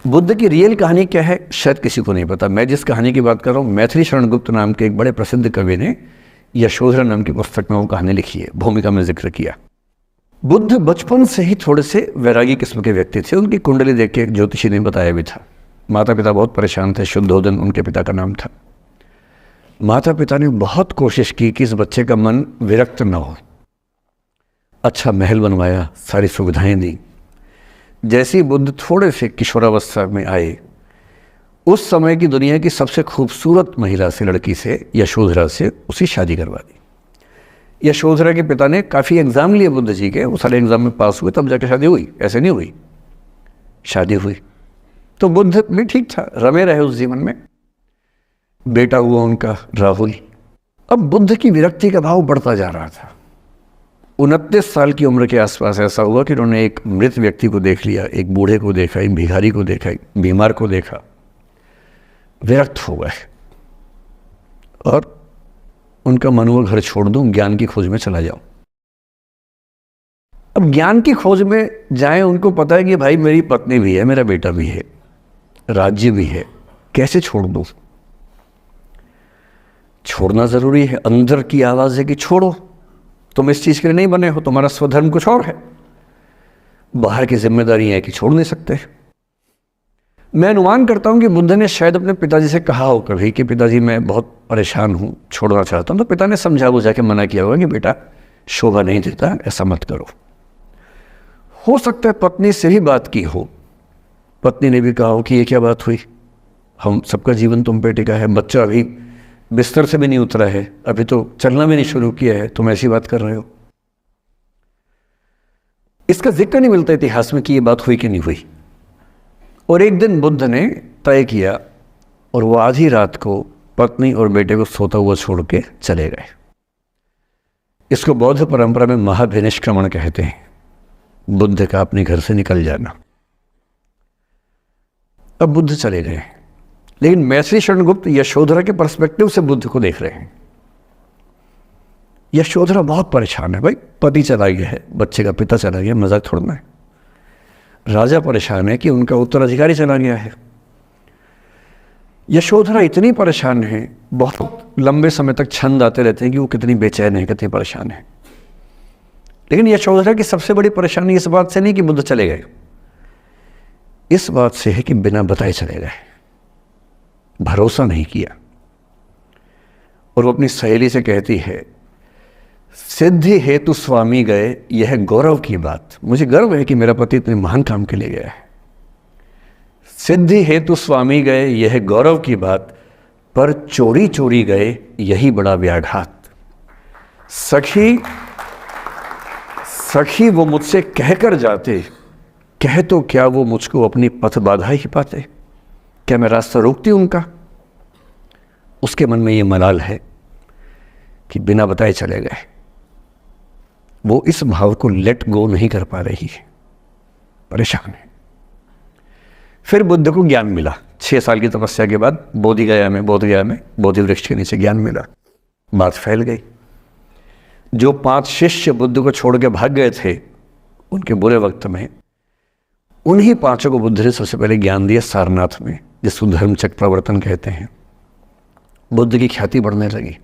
बुद्ध की रियल कहानी क्या है शायद किसी को नहीं पता। मैं जिस कहानी की बात कर रहा हूँ, मैथिली शरण गुप्त नाम के एक बड़े प्रसिद्ध कवि ने यशोधरा नाम की पुस्तक में वो कहानी लिखी है, भूमिका में जिक्र किया। बुद्ध बचपन से ही थोड़े से वैरागी किस्म के व्यक्ति थे। उनकी कुंडली देख के एक ज्योतिषी ने बताया भी था। माता पिता बहुत परेशान थे, शुद्धोदन उनके पिता का नाम था। माता पिता ने बहुत कोशिश की कि इस बच्चे का मन विरक्त न हो। अच्छा महल बनवाया, सारी सुविधाएं दी। जैसे ही बुद्ध थोड़े से किशोरावस्था में आए, उस समय की दुनिया की सबसे खूबसूरत महिला से, लड़की से, यशोधरा से उसकी शादी करवा दी। यशोधरा के पिता ने काफ़ी एग्ज़ाम लिए बुद्ध जी के, वो सारे एग्ज़ाम में पास हुए तब जाके शादी हुई, ऐसे नहीं हुई। शादी हुई तो बुद्ध भी ठीक था, रमे रहे उस जीवन में। बेटा हुआ उनका राहुल। अब बुद्ध की विरक्ति का भाव बढ़ता जा रहा था। 29 साल की उम्र के आसपास ऐसा हुआ कि उन्होंने एक मृत व्यक्ति को देख लिया, एक बूढ़े को देखा, एक भिखारी को देखा, एक बीमार को देखा। विरक्त हो गए और उनका मन हुआ घर छोड़ दूं, ज्ञान की खोज में चला जाऊं। अब ज्ञान की खोज में जाएं, उनको पता है कि भाई मेरी पत्नी भी है, मेरा बेटा भी है, राज्य भी है, कैसे छोड़ दूं? छोड़ना जरूरी है। अंदर की आवाज है कि छोड़ो, तुम इस चीज के लिए नहीं बने हो, तुम्हारा स्वधर्म कुछ और है। बाहर की जिम्मेदारी है कि छोड़ नहीं सकते। मैं अनुमान करता हूं कि बुद्ध ने शायद अपने पिताजी से कहा हो कभी कि पिताजी मैं बहुत परेशान हूं, छोड़ना चाहता हूं। तो पिता ने समझा बुझा के मना किया होगा कि बेटा शोभा नहीं देता, ऐसा मत करो। हो सकता है पत्नी से भी बात की हो, पत्नी ने भी कहा हो कि ये क्या बात हुई, हम सबका जीवन तुम पे टिका है, बच्चा अभी बिस्तर से भी नहीं उतरा है, अभी तो चलना भी नहीं शुरू किया है, तुम ऐसी बात कर रहे हो। इसका जिक्र नहीं मिलता इतिहास में कि ये बात हुई कि नहीं हुई। और एक दिन बुद्ध ने तय किया और वो आधी रात को पत्नी और बेटे को सोता हुआ छोड़ के चले गए। इसको बौद्ध परंपरा में महाभिनिष्क्रमण कहते हैं, बुद्ध का अपने घर से निकल जाना। अब बुद्ध चले गए, लेकिन मैथिली शरण गुप्त यशोधरा के पर्सपेक्टिव से बुद्ध को देख रहे हैं। यशोधरा बहुत परेशान है, भाई पति चला गया है, बच्चे का पिता चला गया, मजाक थोड़ना है। राजा परेशान है कि उनका उत्तराधिकारी चला गया है। यशोधरा इतनी परेशान है, बहुत लंबे समय तक छंद आते रहते हैं कि वो कितनी बेचैन है, कितनी परेशान है। लेकिन यशोधरा की सबसे बड़ी परेशानी इस बात से नहीं कि बुद्ध चले गए, इस बात से है कि बिना बताए चले गए, भरोसा नहीं किया। और वो अपनी सहेली से कहती है, सिद्धि हेतु स्वामी गए, यह गौरव की बात। मुझे गर्व है कि मेरा पति इतने महान काम के लिए गया है। सिद्धि हेतु स्वामी गए, यह गौरव की बात, पर चोरी चोरी गए, यही बड़ा व्याघात। सखी वो मुझसे कहकर जाते, कह तो क्या वो मुझको अपनी पथ बाधा ही पाते, क्या मैं रास्ता रोकती उनका? उसके मन में ये मलाल है कि बिना बताए चले गए। वो इस भाव को लेट गो नहीं कर पा रही है, परेशान है। फिर बुद्ध को ज्ञान मिला 6 साल की तपस्या के बाद, बोधगया में बोधि वृक्ष के नीचे ज्ञान मिला। बात फैल गई। जो 5 शिष्य बुद्ध को छोड़ के भाग गए थे उनके बुरे वक्त में, उन्हीं 5 को बुद्ध ने सबसे पहले ज्ञान दिया सारनाथ में, जिसको धर्मचक्र प्रवर्तन कहते हैं। बुद्ध की ख्याति बढ़ने लगी।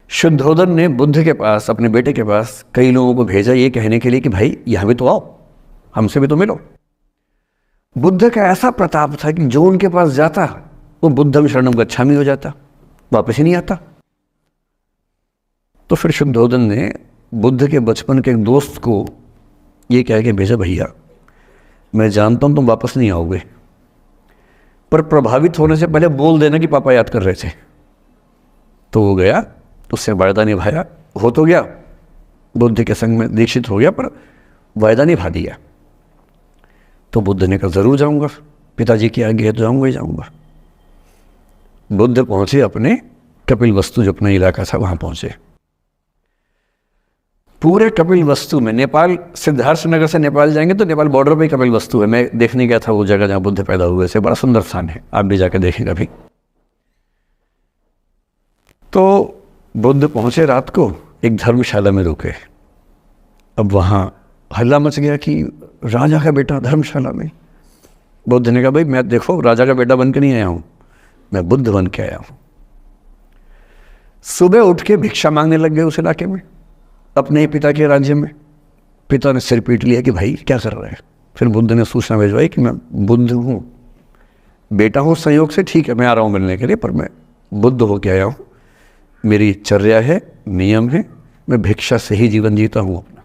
शुद्धोदन ने बुद्ध के पास, अपने बेटे के पास कई लोगों को भेजा ये कहने के लिए कि भाई यहां भी तो आओ, हमसे भी तो मिलो। बुद्ध का ऐसा प्रताप था कि जो उनके पास जाता वो बुद्धम शरणम गच्छामि हो जाता, वापस ही नहीं आता। तो फिर शुद्धोदन ने बुद्ध के बचपन के एक दोस्त को ये कह के भेजा, भैया मैं जानता हूं तुम वापस नहीं आओगे, पर प्रभावित होने से पहले बोल देना कि पापा याद कर रहे थे। तो वो गया, उससे वायदा निभाया, हो तो गया, बुद्ध के संग में दीक्षित हो गया, पर वायदा निभा दिया। तो बुद्ध ने कहा जरूर जाऊंगा, पिताजी की आज्ञा है तो जाऊंगा ही जाऊंगा। बुद्ध पहुंचे अपने कपिल वस्तु, जो अपना इलाका था वहां पहुंचे। पूरे कपिल वस्तु में, नेपाल सिद्धार्थ नगर से नेपाल जाएंगे तो नेपाल बॉर्डर पे कपिल वस्तु है। मैं देखने गया था वो जगह जहां बुद्ध पैदा हुए थे, बड़ा सुंदर स्थान है, आप भी जाकर देखें कभी। तो बुद्ध पहुंचे रात को, एक धर्मशाला में रुके। अब वहां हल्ला मच गया कि राजा का बेटा धर्मशाला में। बुद्ध ने कहा भाई मैं देखो राजा का बेटा बन के नहीं आया हूँ, मैं बुद्ध बन के आया हूँ। सुबह उठ के भिक्षा मांगने लग गए उस इलाके में, अपने ही पिता के राज्य में। पिता ने सिर पीट लिया कि भाई क्या कर रहे हैं। फिर बुद्ध ने सूचना भिजवाई कि मैं बुद्ध हूँ, बेटा हूँ संयोग से, ठीक है मैं आ रहा हूँ मिलने के लिए, पर मैं बुद्ध होके आया हूँ, मेरी चर्या है, नियम है, मैं भिक्षा से ही जीवन जीता हूँ अपना।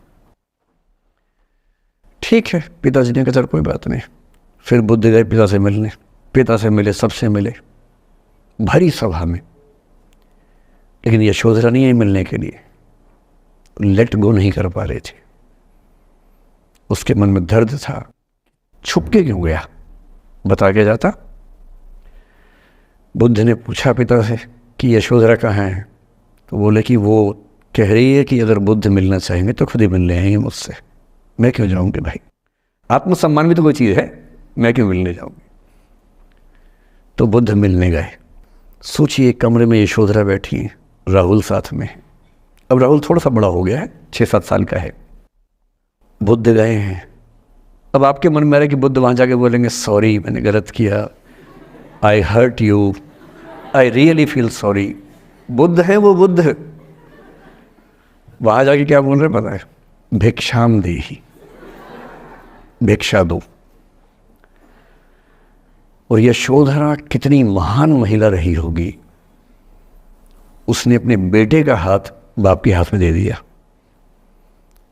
ठीक है, पिताजी ने कहा चल कोई बात नहीं। फिर बुद्ध गए पिता से मिलने, पिता से मिले, सबसे मिले भरी सभा में, लेकिन यशोधरा नहीं आई मिलने के लिए, लेट गो नहीं कर पा रहे थे। उसके मन में दर्द था, छुप के क्यों गया, बता के जाता। बुद्ध ने पूछा पिता से कि यशोधरा कहाँ है, तो बोले कि वो कह रही है कि अगर बुद्ध मिलना चाहेंगे तो खुद ही मिलने आएंगे मुझसे, मैं क्यों जाऊंगी भाई, आत्मसम्मान भी तो कोई चीज़ है, मैं क्यों मिलने जाऊंगी। तो बुद्ध मिलने गए। सोचिए कमरे में यशोधरा बैठी है, राहुल साथ में। अब राहुल थोड़ा सा बड़ा हो गया है, 6-7 साल का है। बुद्ध गए हैं। अब आपके मन में आ रहा है कि बुद्ध वहाँ जाके बोलेंगे सॉरी मैंने गलत किया, I hurt you, I really feel sorry. बुद्ध है वो बुद्ध, वहाँ जाके क्या बोल रहे पता है, भिक्षाम देहि, भिक्षा दो। और यशोधरा कितनी महान महिला रही होगी, उसने अपने बेटे का हाथ बाप के हाथ में दे दिया।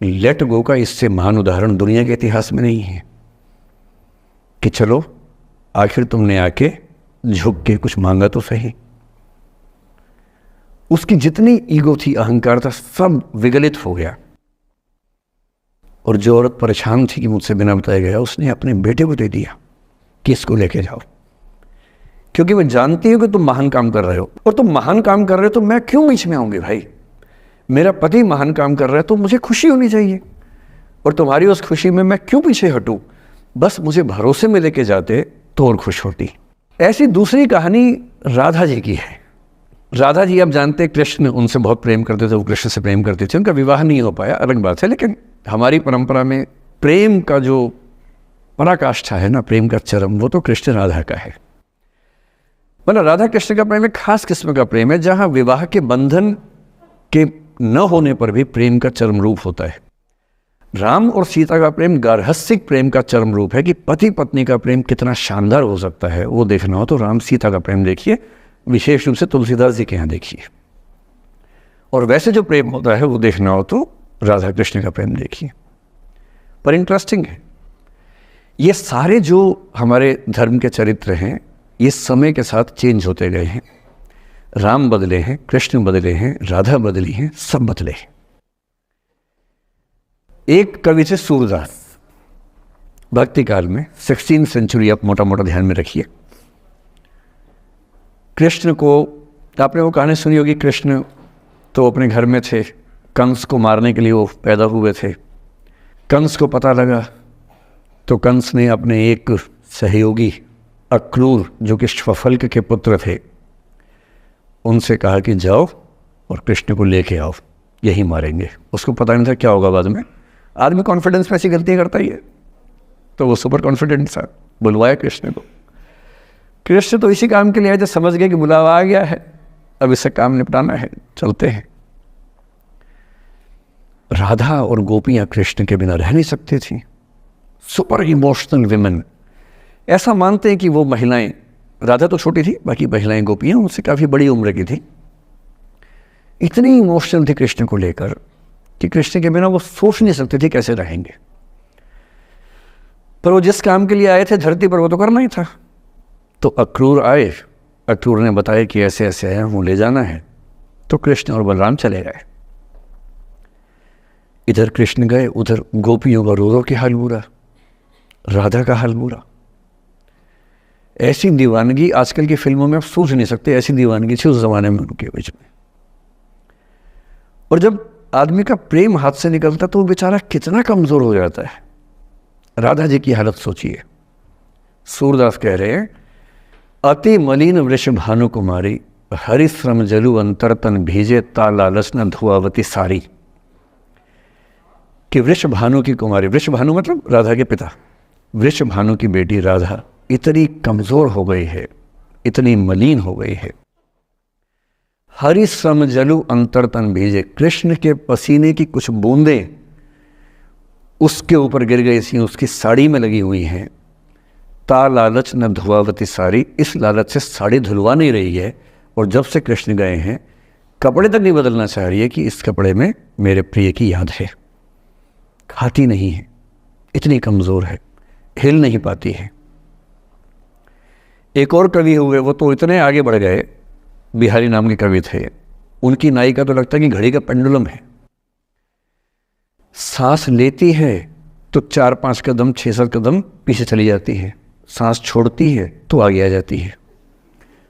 लेट गो का इससे महान उदाहरण दुनिया के इतिहास में नहीं है कि चलो आखिर तुमने आके झुक के कुछ मांगा तो सही। उसकी जितनी ईगो थी, अहंकार था, सब विगलित हो गया। और जो औरत परेशान थी कि मुझसे बिना बताया गया, उसने अपने बेटे को दे दिया कि इसको लेके जाओ, क्योंकि मैं जानती हूँ कि तुम महान काम कर रहे हो, और तुम महान काम कर रहे हो तो मैं क्यों बीच में आऊँगी भाई। मेरा पति महान काम कर रहा है तो मुझे खुशी होनी चाहिए, और तुम्हारी उस खुशी में मैं क्यों पीछे हटूं। बस मुझे भरोसे में लेके जाते तो और खुश होती। ऐसी दूसरी कहानी राधा जी की है। राधा जी आप जानते हैं कृष्ण उनसे बहुत प्रेम करते थे, वो कृष्ण से प्रेम करते थे, उनका विवाह नहीं हो पाया, अलग बात है। लेकिन हमारी परंपरा में प्रेम का जो पराकाष्ठा है ना, प्रेम का चरम, वो तो कृष्ण राधा का है। मतलब राधा कृष्ण का प्रेम एक खास किस्म का प्रेम है, जहाँ विवाह के बंधन के न होने पर भी प्रेम का चरम रूप होता है। राम और सीता का प्रेम गार्हस्थ्यिक प्रेम का चरम रूप है कि पति पत्नी का प्रेम कितना शानदार हो सकता है। वो देखना हो तो राम सीता का प्रेम देखिए, विशेष रूप से तुलसीदास जी के यहाँ देखिए। और वैसे जो प्रेम होता है वो देखना हो तो राधा कृष्ण का प्रेम देखिए। पर इंटरेस्टिंग है, ये सारे जो हमारे धर्म के चरित्र हैं, ये समय के साथ चेंज होते गए हैं। राम बदले हैं, कृष्ण बदले हैं, राधा बदली हैं, सब बदले हैं। एक कवि थे सूरदास, भक्ति काल में 16th सेंचुरी, आप मोटा मोटा ध्यान में रखिए। कृष्ण को, आपने वो कहानी सुनी होगी, कृष्ण तो अपने घर में थे, कंस को मारने के लिए वो पैदा हुए थे। कंस को पता लगा तो कंस ने अपने एक सहयोगी अक्रूर, जो कि श्वफल्क के पुत्र थे, उनसे कहा कि जाओ और कृष्ण को लेके आओ, यही मारेंगे। उसको पता नहीं था क्या होगा बाद में। आदमी कॉन्फिडेंस में ऐसी गलतियाँ करता ही है, तो वो सुपर कॉन्फिडेंट था, बुलवाया कृष्ण को। कृष्ण तो इसी काम के लिए आए थे, समझ गए कि बुलावा आ गया है, अब इससे काम निपटाना है, चलते हैं। राधा और गोपियाँ कृष्ण के बिना रह नहीं सकती थी। सुपर इमोशनल विमेन, ऐसा मानते हैं कि वो महिलाएं, राधा तो छोटी थी, बाकी महिलाएं गोपियाँ उनसे काफ़ी बड़ी उम्र की थी, इतनी इमोशनल थी कृष्ण को लेकर कि कृष्ण के बिना वो सोच नहीं सकते थे कैसे रहेंगे। पर वो जिस काम के लिए आए थे धरती पर, वो तो करना ही था। तो अक्रूर आए, अक्रूर ने बताया कि ऐसे ऐसे आया हूँ, ले जाना है। तो कृष्ण और बलराम चले गए। इधर कृष्ण गए, उधर गोपियों का रो रो के हाल बुरा, राधा का हाल बुरा। ऐसी दीवानगी आजकल की फिल्मों में आप सोच नहीं सकते, ऐसी दीवानगी थी उस जमाने में उनके बीच में। और जब आदमी का प्रेम हाथ से निकलता तो वो बेचारा कितना कमजोर हो जाता है। राधा जी की हालत सोचिए। सूरदास कह रहे हैं, अति मलिन वृष भानु कुमारी, हरिश्रम जलु अंतर तन भीजे, ता लालच न धुआवती सारी। कि वृषभानु की कुमारी, वृषभानु मतलब राधा के पिता, वृषभानु की बेटी राधा इतनी कमज़ोर हो गई है, इतनी मलिन हो गई है। हरि सम जलु अंतर तन भीजे, कृष्ण के पसीने की कुछ बूंदें उसके ऊपर गिर गई थी, उसकी साड़ी में लगी हुई हैं। ता लालच न धुआवती साड़ी, इस लालच से साड़ी धुलवा नहीं रही है। और जब से कृष्ण गए हैं कपड़े तक नहीं बदलना चाह रही है कि इस कपड़े में मेरे प्रिय की याद है। खाती नहीं है, इतनी कमज़ोर है, हिल नहीं पाती है। एक और कवि हुए, वो तो इतने आगे बढ़ गए, बिहारी नाम के कवि थे। उनकी नायिका तो लगता है कि घड़ी का पेंडुलम है। सांस लेती है तो 4-5 कदम 6-7 कदम पीछे चली जाती है, सांस छोड़ती है तो आगे आ जाती है।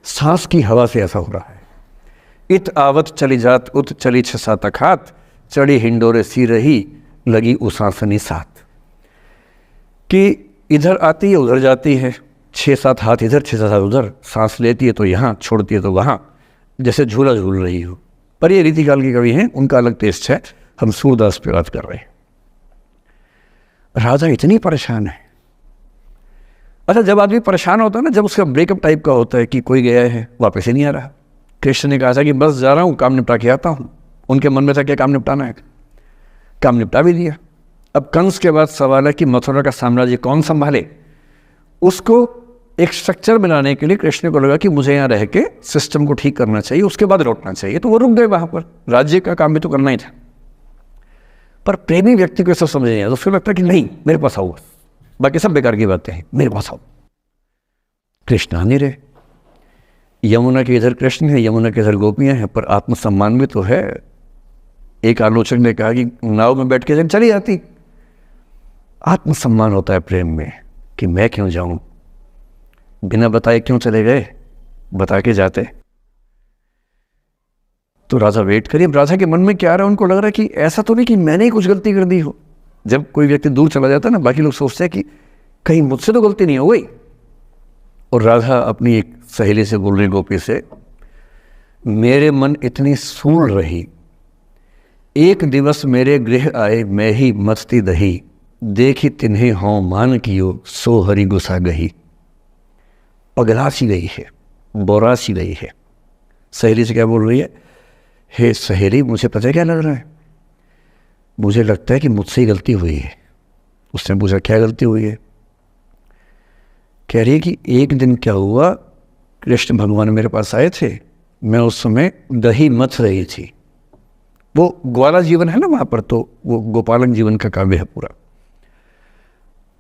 सांस की हवा से ऐसा हो रहा है। इत आवत चली जात उत चली 6-7 अखात, चढ़ी हिंडोरे सी रही लगी उसासनी साथ। कि इधर आती है उधर जाती है, 6-7 हाथ इधर 6-7 हाथ उधर, सांस लेती है तो यहाँ, छोड़ती है तो वहाँ, जैसे झूला झूल रही हो। पर ये रीतिकाल के कवि हैं, उनका अलग टेस्ट है। हम सूरदास पे बात कर रहे हैं। राजा इतनी परेशान है। अच्छा, जब आदमी परेशान होता है ना, जब उसका ब्रेकअप टाइप का होता है कि कोई गया है वापस ही नहीं आ रहा। कृष्ण ने कहा था कि बस जा रहा हूँ, काम निपटा के आता हूँ। उनके मन में था क्या काम निपटाना है, काम निपटा भी दिया। अब कंस के बाद सवाल है कि मथुरा का साम्राज्य कौन संभाले। उसको एक स्ट्रक्चर बनाने के लिए कृष्ण को लगा कि मुझे यहाँ रह के सिस्टम को ठीक करना चाहिए, उसके बाद लौटना चाहिए। तो वो रुक गए वहाँ पर, राज्य का काम भी तो करना ही था। पर प्रेमी व्यक्ति को सब समझ नहीं आया, तो फिर लगता कि नहीं मेरे पास आओ, बाकी सब बेकार की बातें हैं, मेरे पास आओ। कृष्ण आ नहीं रहे। यमुना के इधर कृष्ण है, यमुना के इधर गोपियाँ हैं, पर आत्मसम्मान भी तो है। एक आलोचक ने कहा कि नाव में बैठ के चली जाती। आत्मसम्मान होता है प्रेम में कि मैं क्यों जाऊं, बिना बताए क्यों चले गए, बता के जाते। तो राजा वेट करिए। राजा के मन में क्या आ रहा है, उनको लग रहा है कि ऐसा तो नहीं कि मैंने ही कुछ गलती कर दी हो। जब कोई व्यक्ति दूर चला जाता है ना, बाकी लोग सोचते हैं कि कहीं मुझसे तो गलती नहीं हो गई। और राधा अपनी एक सहेली से बोल रही, गोपी से, मेरे मन इतनी सूल रही, एक दिवस मेरे गृह आए मैं ही मस्ती दही, देखी तिन्हें हों मान कियो सो हरि गुस्सा गही। पगला सी गई है, बोरा सी गई है। सहेली से क्या बोल रही है, हे सहेली, मुझे पता है क्या लग रहा है, मुझे लगता है कि मुझसे ही गलती हुई है। उसने पूछा क्या गलती हुई है। कह रही है कि एक दिन क्या हुआ, कृष्ण भगवान मेरे पास आए थे, मैं उस समय दही मथ रही थी। वो ग्वाला जीवन है ना वहाँ पर, तो वो गोपालन जीवन का काव्य है पूरा।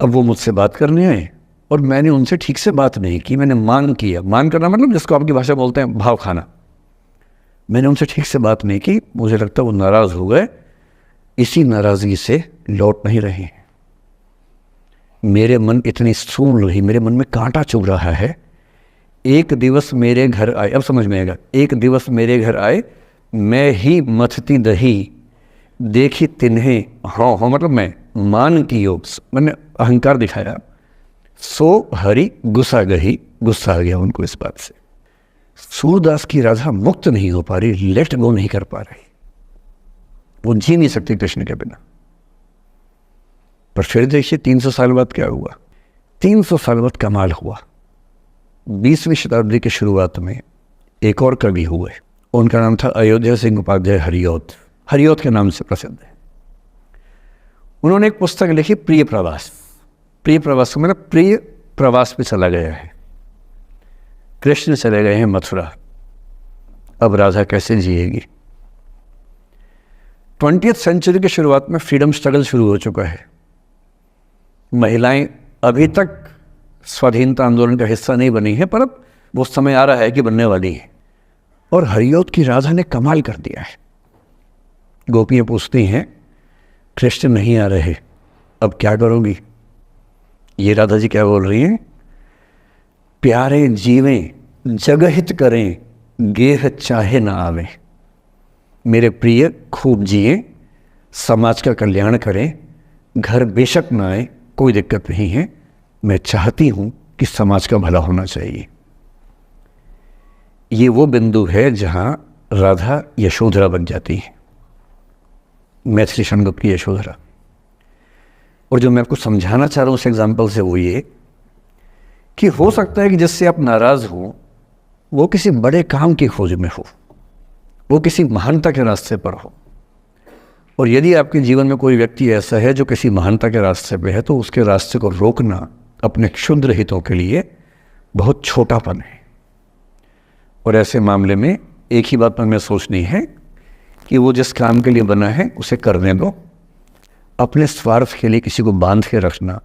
अब वो मुझसे बात करने आए और मैंने उनसे ठीक से बात नहीं की, मैंने मान किया। मान करना मतलब जिसको आपकी भाषा बोलते हैं भाव खाना। मैंने उनसे ठीक से बात नहीं की, मुझे लगता है वो नाराज़ हो गए, इसी नाराज़गी से लौट नहीं रहे हैं। मेरे मन इतनी सूल रही, मेरे मन में कांटा चुभ रहा है। एक दिवस मेरे घर आए, अब समझ में आएगा, एक दिवस मेरे घर आए मैं ही मथती दही, देखी तिन्हें हाँ मतलब मैं मान की योग, मैंने अहंकार दिखाया, सो हरि गुस्सा गही, गुस्सा आ गया उनको इस बात से। सूरदास की राधा मुक्त नहीं हो पा रही, लेट गो नहीं कर पा रही, वो जी नहीं सकती कृष्ण के बिना। पर फिर देखिए 300 साल बाद क्या हुआ। 300 साल बाद कमाल हुआ। 20वीं शताब्दी की शुरुआत में एक और कवि हुए, उनका नाम था अयोध्या सिंह उपाध्याय हरिऔध। हरिऔध के नाम से प्रसिद्ध है। उन्होंने एक पुस्तक लिखी प्रिय प्रवास। प्रिय प्रवास का मतलब प्रिय प्रवास पे चला गया है। कृष्ण चले गए हैं मथुरा, अब राधा कैसे जिएगी। 20वीं सेंचुरी की शुरुआत में फ्रीडम स्ट्रगल शुरू हो चुका है। महिलाएं अभी तक स्वाधीनता आंदोलन का हिस्सा नहीं बनी है, पर अब वो समय आ रहा है कि बनने वाली है। और हरिऔध की राधा ने कमाल कर दिया है। गोपियाँ पूछती हैं कृष्ण नहीं आ रहे, अब क्या करोगी। ये राधा जी क्या बोल रही हैं, प्यारे जीवें जगहित करें, गेह चाहे ना आवे। मेरे प्रिय खूब जिए, समाज का कल्याण करें, घर बेशक ना आए, कोई दिक्कत नहीं है, मैं चाहती हूँ कि समाज का भला होना चाहिए। ये वो बिंदु है जहाँ राधा यशोधरा बन जाती है, मैथिली शरणगुप्त की यशोधरा। और जो मैं आपको समझाना चाह रहा हूँ उस एग्जाम्पल से वो ये कि हो सकता है कि जिससे आप नाराज़ हो वो किसी बड़े काम की खोज में हो, वो किसी महानता के रास्ते पर हो। और यदि आपके जीवन में कोई व्यक्ति ऐसा है जो किसी महानता के रास्ते पे है, तो उसके रास्ते को रोकना अपने क्षुद्र हितों के लिए बहुत छोटापन है। और ऐसे मामले में एक ही बात हमें सोचनी है कि वो जिस काम के लिए बना है उसे करने दो। अपने स्वार्थ के लिए किसी को बांध के रखना,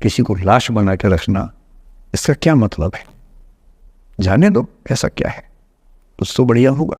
किसी को लाश बना के रखना, इसका क्या मतलब है? जाने दो, ऐसा क्या है, कुछ तो बढ़िया होगा।